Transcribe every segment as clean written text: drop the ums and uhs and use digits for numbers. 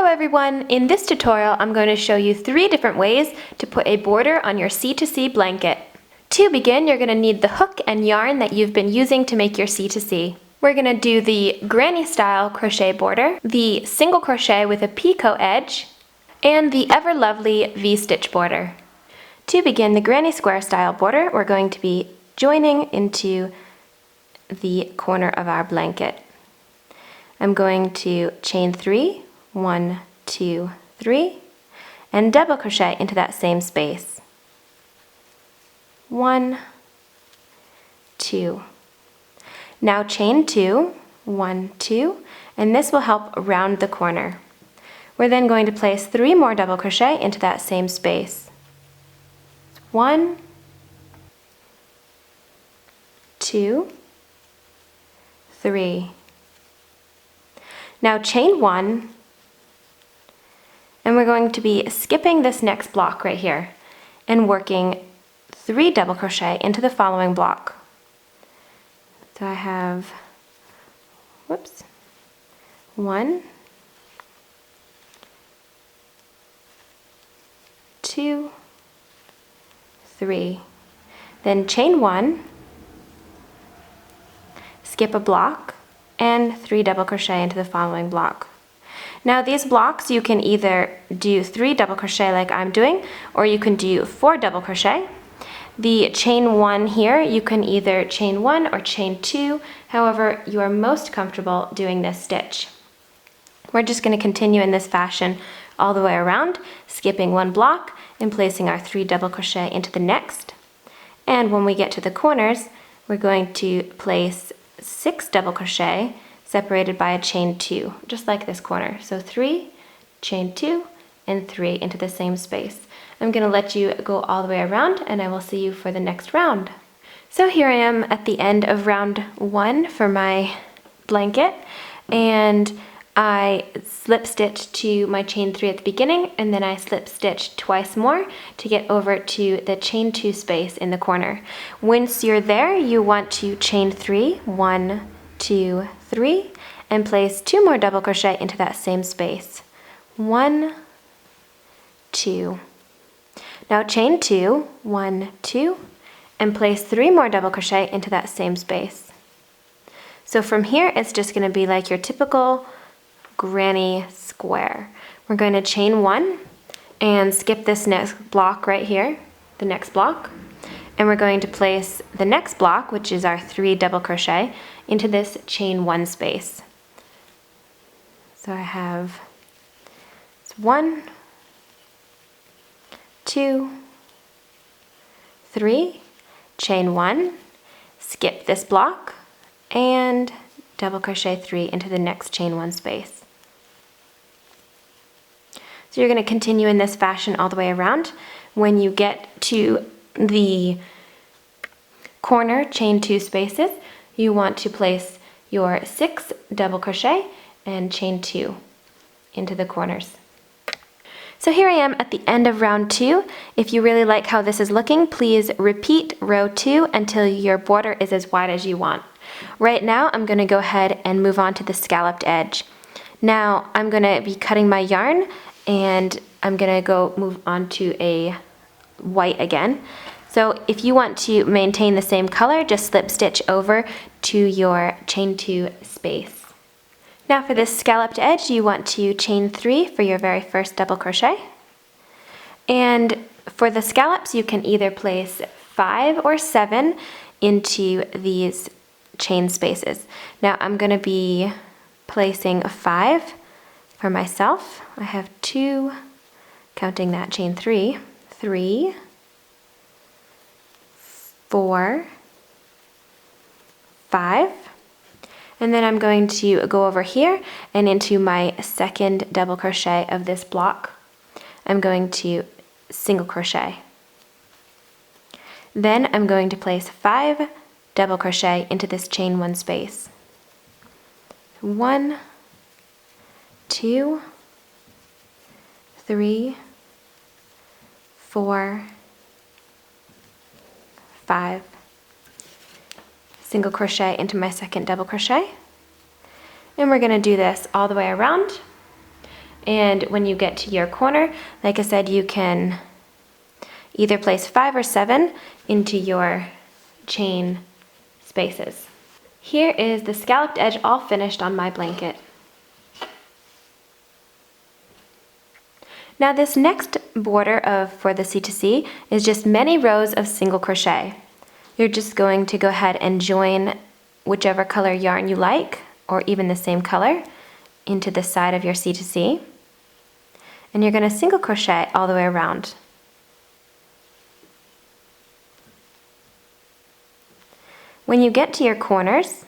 Hello everyone! In this tutorial I'm going to show you 3 different ways to put a border on your C2C blanket. To begin, you're going to need the hook and yarn that you've been using to make your C2C. We're going to do the granny style crochet border, the single crochet with a picot edge, and the ever lovely V-stitch border. To begin the granny square style border, we're going to be joining into the corner of our blanket. I'm going to chain 3, 1, 2, 3, and double crochet into that same space. 1, 2. Now chain 2, 1, 2, and this will help round the corner. We're then going to place 3 more double crochet into that same space. 1, 2, 3. Now chain 1, and we're going to be skipping this next block right here and working 3 double crochet into the following block. So I have, 1, 2, 3. Then chain 1, skip a block, and 3 double crochet into the following block. Now these blocks you can either do 3 double crochet like I'm doing, or you can do 4 double crochet. The chain 1 here, you can either chain 1 or chain 2, however you are most comfortable doing this stitch. We're just going to continue in this fashion all the way around, skipping 1 block and placing our 3 double crochet into the next. And when we get to the corners, we're going to place 6 double crochet separated by a chain 2, just like this corner. So 3, chain 2, and 3 into the same space. I'm going to let you go all the way around and I will see you for the next round. So here I am at the end of round 1 for my blanket, and I slip stitched to my chain 3 at the beginning, and then I slip stitched twice more to get over to the chain 2 space in the corner. Once you're there, you want to chain 3, 1, 2, 3, and place 2 more double crochet into that same space. 1, 2. Now chain 2, 1, 2, and place 3 more double crochet into that same space. So from here, it's just going to be like your typical granny square. We're going to chain 1 and skip this next block right here, the next block, and we're going to place the next block, which is our 3 double crochet, into this chain 1 space. So I have 1, 2, 3, chain 1, skip this block, and double crochet 3 into the next chain 1 space. So you're going to continue in this fashion all the way around. When you get to the corner chain 2 spaces, you want to place your 6 double crochet and chain 2 into the corners. So here I am at the end of round 2. If you really like how this is looking, please repeat row 2 until your border is as wide as you want. Right now I'm going to go ahead and move on to the scalloped edge. Now I'm going to be cutting my yarn, and I'm going to go move on to a white again. So if you want to maintain the same color, just slip stitch over to your chain 2 space. Now for this scalloped edge, you want to chain 3 for your very first double crochet. And for the scallops, you can either place 5 or 7 into these chain spaces. Now I'm going to be placing 5 for myself. I have 2, counting that chain 3, 3, 4, 5, and then I'm going to go over here and into my second double crochet of this block. I'm going to single crochet. Then I'm going to place 5 double crochet into this chain 1 space. 1, 2, 3, 4, 5. Single crochet into my second double crochet, and we're going to do this all the way around And when you get to your corner, like I said, you can either place 5 or 7 into your chain spaces. Here is the scalloped edge all finished on my blanket. Now this next border for the C2C is just many rows of single crochet. You're just going to go ahead and join whichever color yarn you like, or even the same color, into the side of your C2C. And you're going to single crochet all the way around. When you get to your corners,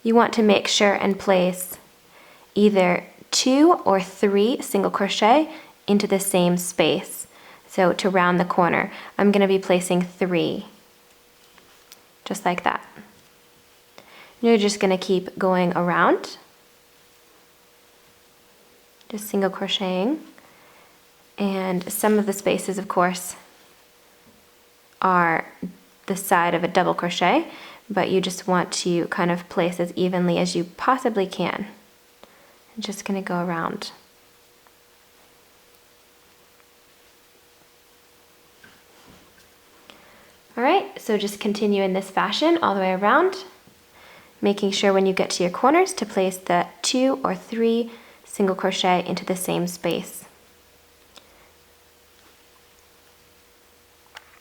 you want to make sure and place either 2 or 3 single crochet into the same space. So to round the corner, I'm going to be placing 3, just like that. You're just going to keep going around, just single crocheting, and some of the spaces, of course, are the side of a double crochet, but you just want to kind of place as evenly as you possibly can. I'm just going to go around. Alright, so just continue in this fashion all the way around, making sure when you get to your corners to place the 2 or 3 single crochet into the same space.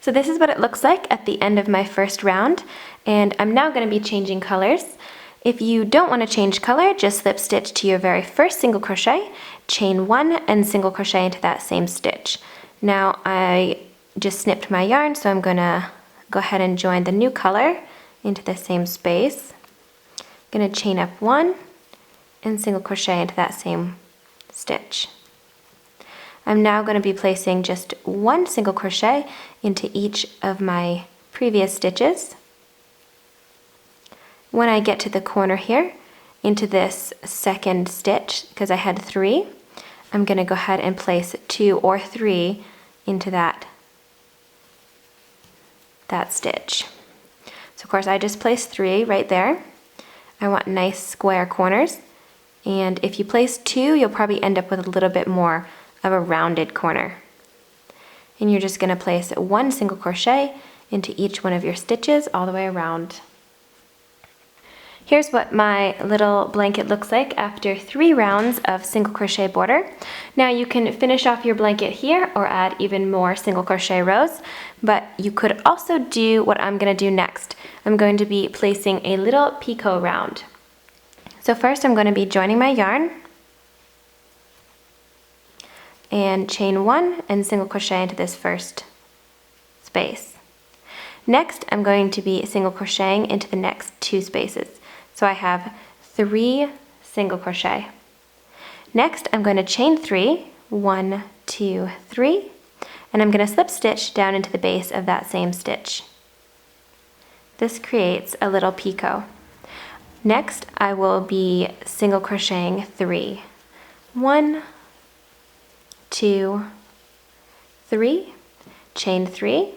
So this is what it looks like at the end of my first round, and I'm now going to be changing colors. If you don't want to change color, just slip stitch to your very first single crochet, chain 1 and single crochet into that same stitch. Now I just snipped my yarn, so I'm going to go ahead and join the new color into the same space. I'm going to chain up 1 and single crochet into that same stitch. I'm now going to be placing just 1 single crochet into each of my previous stitches. When I get to the corner here, into this second stitch, because I had 3, I'm going to go ahead and place 2 or 3 into that stitch. So of course I just placed 3 right there. I want nice square corners, and if you place 2, you'll probably end up with a little bit more of a rounded corner. And you're just going to place 1 single crochet into each one of your stitches all the way around. Here's what my little blanket looks like after 3 rounds of single crochet border. Now you can finish off your blanket here or add even more single crochet rows, but you could also do what I'm going to do next. I'm going to be placing a little picot round. So first I'm going to be joining my yarn and chain 1 and single crochet into this first space. Next I'm going to be single crocheting into the next 2 spaces. So I have 3 single crochet. Next I'm going to chain 3, 1, 2, 3, and I'm going to slip stitch down into the base of that same stitch. This creates a little picot. Next I will be single crocheting 3, 1, 2, 3, chain 3,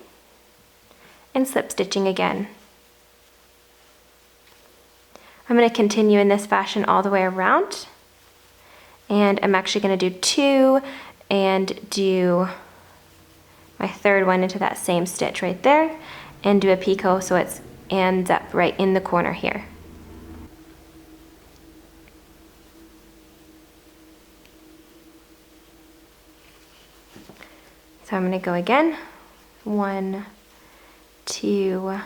and slip stitching again. I'm going to continue in this fashion all the way around, and I'm actually going to do 2 and do my 3rd one into that same stitch right there and do a picot so it ends up right in the corner here. So I'm going to go again, 1, 2,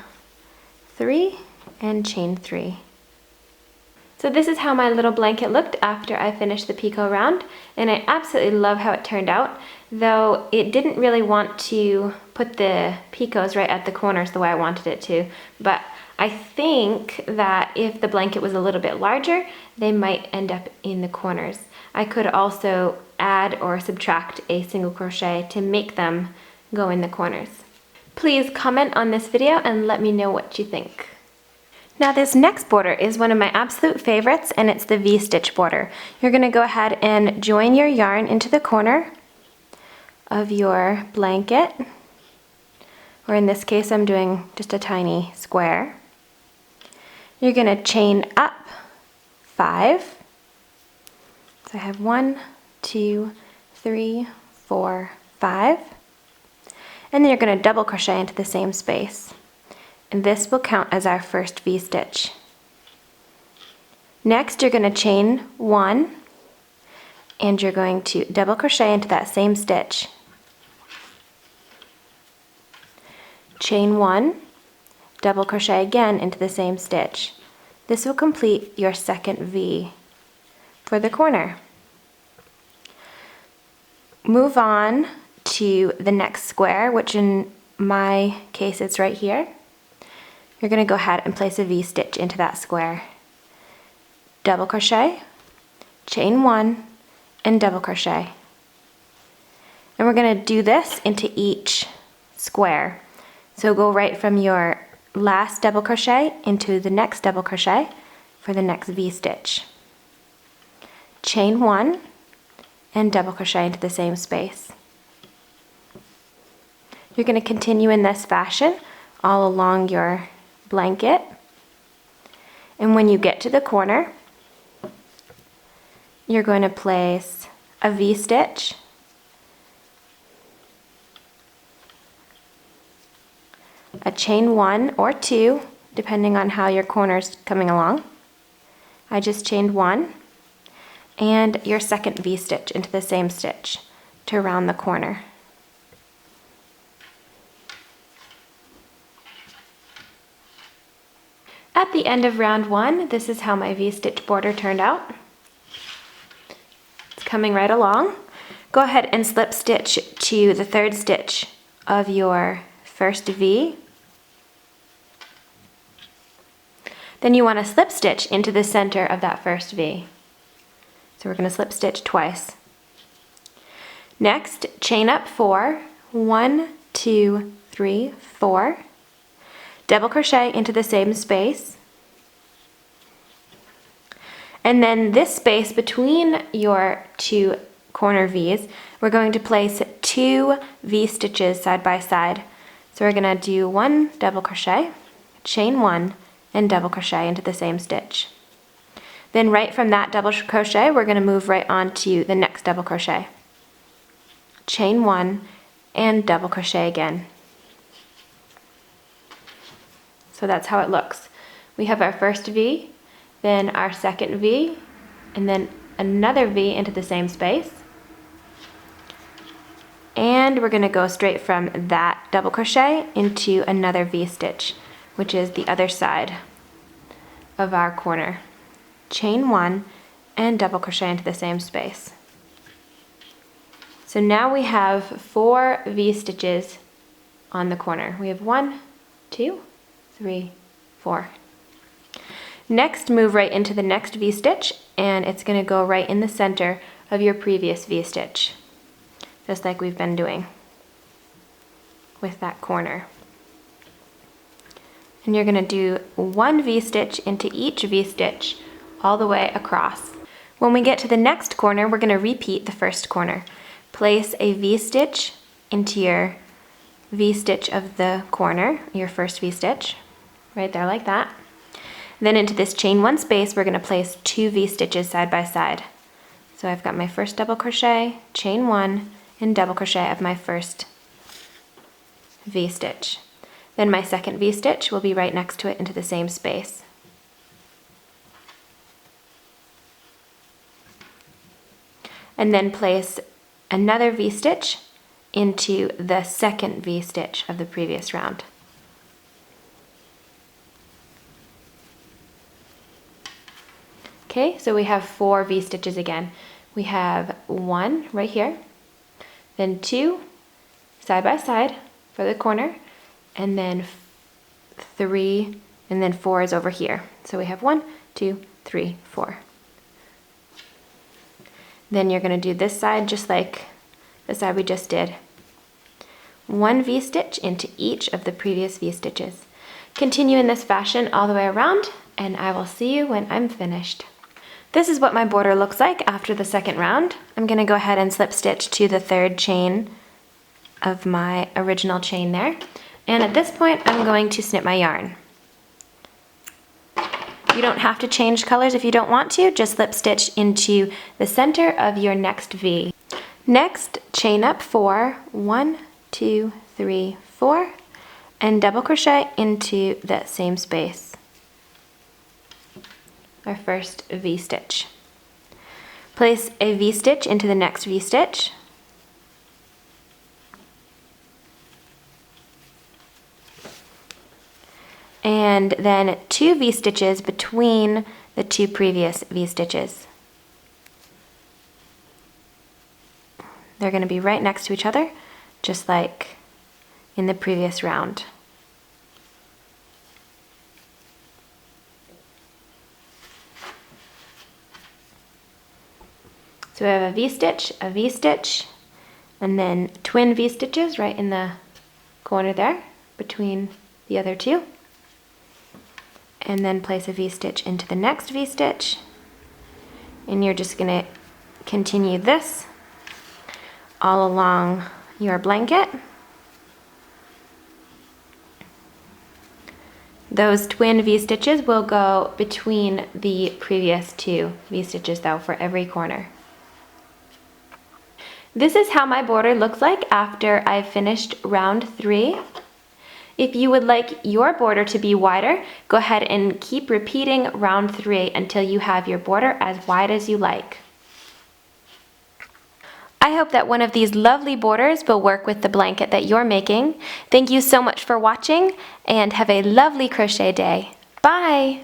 3, and chain 3. So this is how my little blanket looked after I finished the picot round, and I absolutely love how it turned out, though it didn't really want to put the picots right at the corners the way I wanted it to, but I think that if the blanket was a little bit larger, they might end up in the corners. I could also add or subtract a single crochet to make them go in the corners. Please comment on this video and let me know what you think. Now this next border is one of my absolute favorites, and it's the V-stitch border. You're going to go ahead and join your yarn into the corner of your blanket, or in this case I'm doing just a tiny square. You're going to chain up 5, So I have 1, 2, 3, 4, 5. And then you're going to double crochet into the same space. And this will count as our first V-stitch. Next, you're going to chain 1, and you're going to double crochet into that same stitch. Chain 1, double crochet again into the same stitch. This will complete your second V for the corner. Move on to the next square, which in my case it's right here. You're going to go ahead and place a V-stitch into that square. Double crochet, chain 1, and double crochet. And we're going to do this into each square. So go right from your last double crochet into the next double crochet for the next V-stitch. Chain 1 and double crochet into the same space. You're going to continue in this fashion all along your blanket. And when you get to the corner, you're going to place a V-stitch, a chain 1 or 2, depending on how your corner's coming along. I just chained 1, and your second V-stitch into the same stitch to round the corner. At the end of round 1, this is how my V-stitch border turned out. It's coming right along. Go ahead and slip stitch to the third stitch of your first V. Then you want to slip stitch into the center of that first V. So we're going to slip stitch twice. Next, chain up 4, 1, 2, 3, 4. Double crochet into the same space. And then this space between your two corner V's, we're going to place 2 V stitches side by side. So we're going to do 1 double crochet, chain 1, and double crochet into the same stitch. Then right from that double crochet, we're going to move right on to the next double crochet. Chain 1 and double crochet again. So that's how it looks. We have our first V, then our second V, and then another V into the same space. And we're going to go straight from that double crochet into another V stitch, which is the other side of our corner. Chain 1 and double crochet into the same space. So now we have 4 V stitches on the corner. We have 1, 2, 3, 4. Next, move right into the next V stitch, and it's going to go right in the center of your previous V stitch, just like we've been doing with that corner. And you're going to do 1 V stitch into each V stitch all the way across. When we get to the next corner, we're going to repeat the first corner. Place a V stitch into your V stitch of the corner, your first V stitch, right there like that. Then into this chain 1 space, we're going to place 2 V stitches side by side. So I've got my first double crochet, chain 1, and double crochet of my first V stitch. Then my second V stitch will be right next to it into the same space. And then place another V stitch into the second V stitch of the previous round. Okay, so we have 4 V stitches again. We have 1 right here, then 2 side by side for the corner, and then 3, and then 4 is over here. So we have 1, 2, 3, 4. Then you're going to do this side just like the side we just did. 1 V stitch into each of the previous V stitches. Continue in this fashion all the way around, and I will see you when I'm finished. This is what my border looks like after the second round. I'm going to go ahead and slip stitch to the third chain of my original chain there. And at this point, I'm going to snip my yarn. You don't have to change colors if you don't want to, just slip stitch into the center of your next V. Next, chain up 4, 1, 2, 3, 4, and double crochet into that same space. Our first V stitch. Place a V stitch into the next V stitch. And then 2 V stitches between the 2 previous V stitches. They're going to be right next to each other, just like in the previous round. So we have a V stitch, and then twin V stitches right in the corner there between the other 2. And then place a V stitch into the next V stitch. And you're just going to continue this all along your blanket. Those twin V stitches will go between the previous 2 V stitches though for every corner. This is how my border looks like after I've finished round 3. If you would like your border to be wider, go ahead and keep repeating round 3 until you have your border as wide as you like. I hope that one of these lovely borders will work with the blanket that you're making. Thank you so much for watching and have a lovely crochet day. Bye!